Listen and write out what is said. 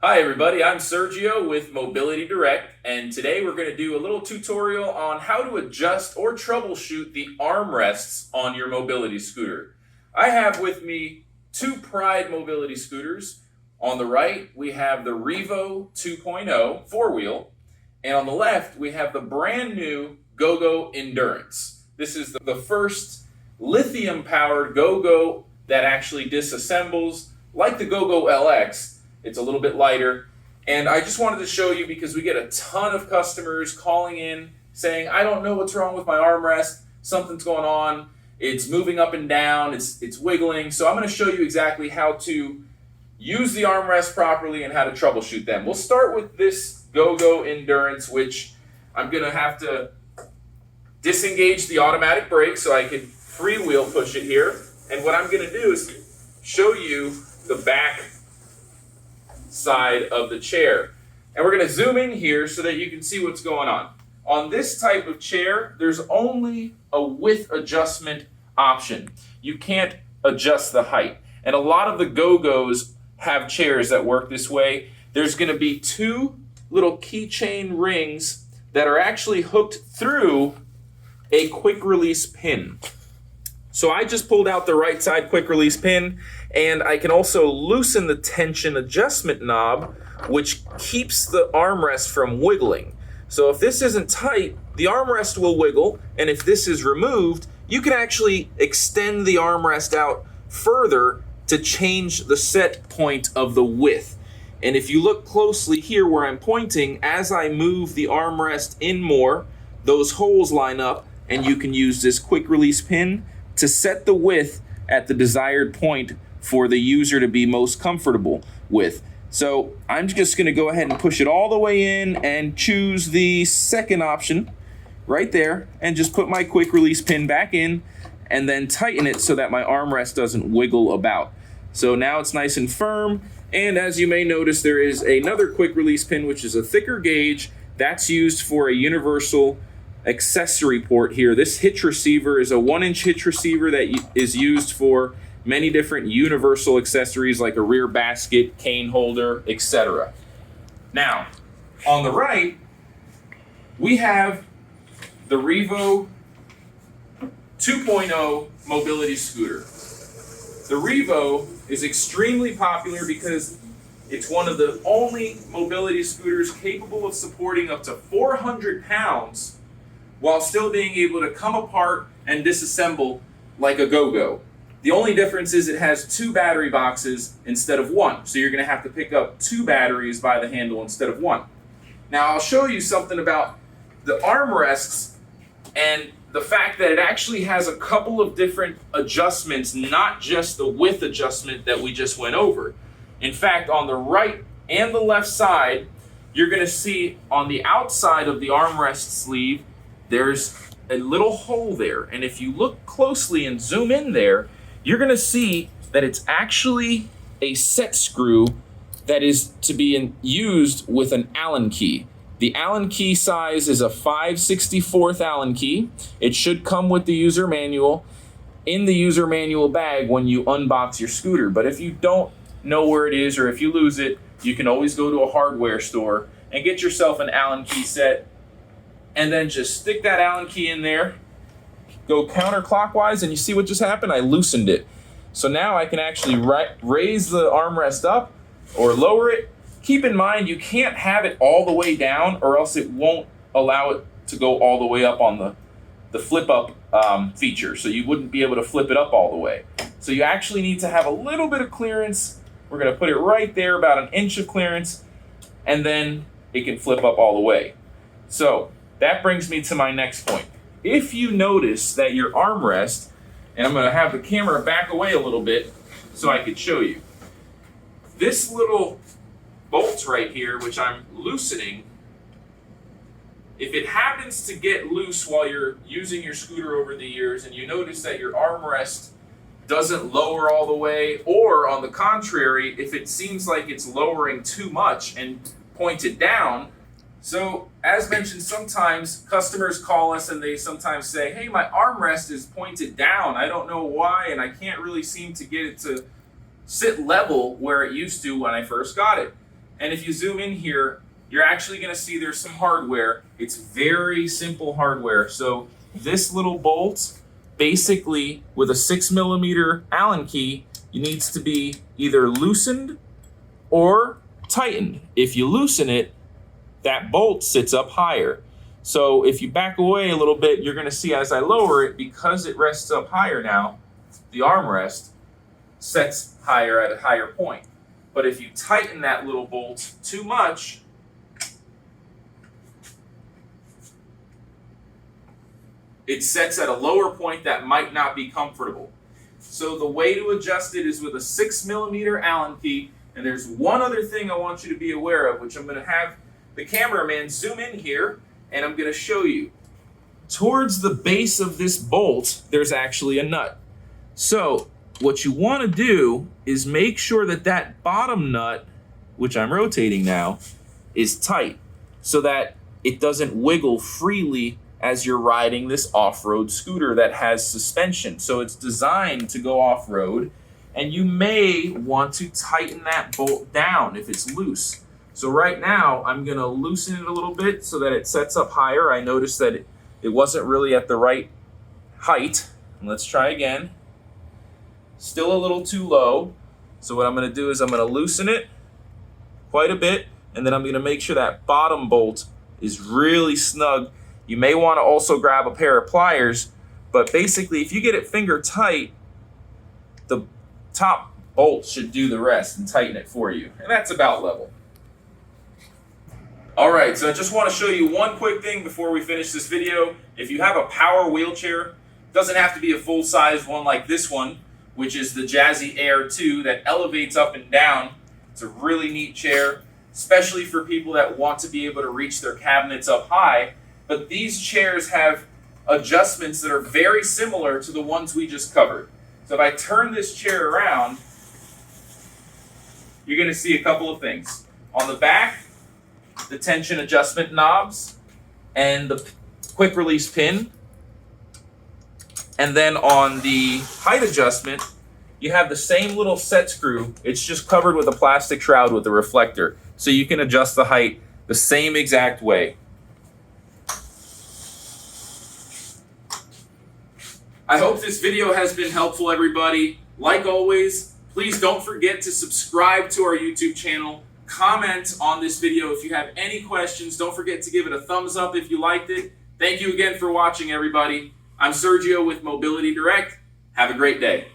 Hi everybody, I'm Sergio with Mobility Direct, and today we're going to do a little tutorial on how to adjust or troubleshoot the armrests on your mobility scooter. I have with me two Pride mobility scooters. On the right, we have the Revo 2.0 four-wheel, and on the left, we have the brand new GoGo Endurance. This is the first lithium-powered GoGo that actually disassembles like the GoGo LX. It's a little bit lighter. And I just wanted to show you because we get a ton of customers calling in saying, I don't know what's wrong with my armrest. Something's going on. It's moving up and down. It's wiggling. So I'm going to show you exactly how to use the armrest properly and how to troubleshoot them. We'll start with this GoGo Endurance, which I'm going to have to disengage the automatic brake so I can freewheel push it here. And what I'm going to do is show you the back side of the chair. And we're going to zoom in here so that you can see what's going on. On this type of chair, there's only a width adjustment option. You can't adjust the height. And a lot of the GoGos have chairs that work this way. There's going to be two little keychain rings that are actually hooked through a quick release pin. So I just pulled out the right side quick release pin, and I can also loosen the tension adjustment knob, which keeps the armrest from wiggling. So if this isn't tight, the armrest will wiggle, and if this is removed, you can actually extend the armrest out further to change the set point of the width. And if you look closely here where I'm pointing, as I move the armrest in more, those holes line up, and you can use this quick release pin to set the width at the desired point for the user to be most comfortable with. So I'm just going to go ahead and push it all the way in and choose the second option right there and just put my quick release pin back in and then tighten it so that my armrest doesn't wiggle about. So now it's nice and firm, and as you may notice, there is another quick release pin which is a thicker gauge that's used for a universal accessory port here. This hitch receiver is a 1-inch hitch receiver that is used for many different universal accessories like a rear basket, cane holder, etc. Now, on the right, we have the Revo 2.0 mobility scooter. The Revo is extremely popular because it's one of the only mobility scooters capable of supporting up to 400 pounds while still being able to come apart and disassemble like a GoGo. The only difference is it has two battery boxes instead of one, so you're going to have to pick up two batteries by the handle instead of one. Now I'll show you something about the armrests and the fact that it actually has a couple of different adjustments, not just the width adjustment that we just went over. In fact, on the right and the left side, you're going to see on the outside of the armrest sleeve, there's a little hole there. And if you look closely and zoom in there, you're going to see that it's actually a set screw that is to be used with an Allen key. The Allen key size is a 5/64 Allen key. It should come with the user manual in the user manual bag when you unbox your scooter. But if you don't know where it is or if you lose it, you can always go to a hardware store and get yourself an Allen key set. And then just stick that Allen key in there, go counterclockwise, and you see what just happened? I loosened it. So now I can actually raise the armrest up or lower it. Keep in mind, you can't have it all the way down or else it won't allow it to go all the way up on the flip up feature. So you wouldn't be able to flip it up all the way. So you actually need to have a little bit of clearance. We're going to put it right there, about an inch of clearance, and then it can flip up all the way. So that brings me to my next point. If you notice that your armrest, and I'm going to have the camera back away a little bit so I could show you. This little bolt right here, which I'm loosening, if it happens to get loose while you're using your scooter over the years and you notice that your armrest doesn't lower all the way, or on the contrary, if it seems like it's lowering too much and pointed down. So as mentioned, sometimes customers call us and they sometimes say, hey, my armrest is pointed down. I don't know why, and I can't really seem to get it to sit level where it used to when I first got it. And if you zoom in here, you're actually going to see there's some hardware. It's very simple hardware. So this little bolt, basically with a 6mm Allen key, it needs to be either loosened or tightened. If you loosen it, that bolt sits up higher. So if you back away a little bit, you're going to see as I lower it, because it rests up higher now, the armrest sets higher at a higher point. But if you tighten that little bolt too much, it sets at a lower point that might not be comfortable. So the way to adjust it is with a 6mm Allen key. And there's one other thing I want you to be aware of, which I'm going to have the cameraman zoom in here, and I'm going to show you. Towards the base of this bolt, there's actually a nut. So what you want to do is make sure that that bottom nut, which I'm rotating now, is tight so that it doesn't wiggle freely as you're riding this off-road scooter that has suspension. So it's designed to go off-road, and you may want to tighten that bolt down if it's loose. So right now, I'm gonna loosen it a little bit so that it sets up higher. I noticed that it wasn't really at the right height. And let's try again. Still a little too low. So what I'm gonna do is I'm gonna loosen it quite a bit, and then I'm gonna make sure that bottom bolt is really snug. You may wanna also grab a pair of pliers, but basically if you get it finger tight, the top bolt should do the rest and tighten it for you. And that's about level. All right, so I just want to show you one quick thing before we finish this video. If you have a power wheelchair, it doesn't have to be a full-size one like this one, which is the Jazzy Air 2 that elevates up and down. It's a really neat chair, especially for people that want to be able to reach their cabinets up high. But these chairs have adjustments that are very similar to the ones we just covered. So if I turn this chair around, you're going to see a couple of things. On the back, the tension adjustment knobs and the quick release pin. And then on the height adjustment, you have the same little set screw. It's just covered with a plastic shroud with a reflector. So you can adjust the height the same exact way. I hope this video has been helpful, everybody. Like always, please don't forget to subscribe to our YouTube channel. Comment on this video if you have any questions. Don't forget to give it a thumbs up if you liked it. Thank you again for watching, everybody. I'm Sergio with Mobility Direct. Have a great day.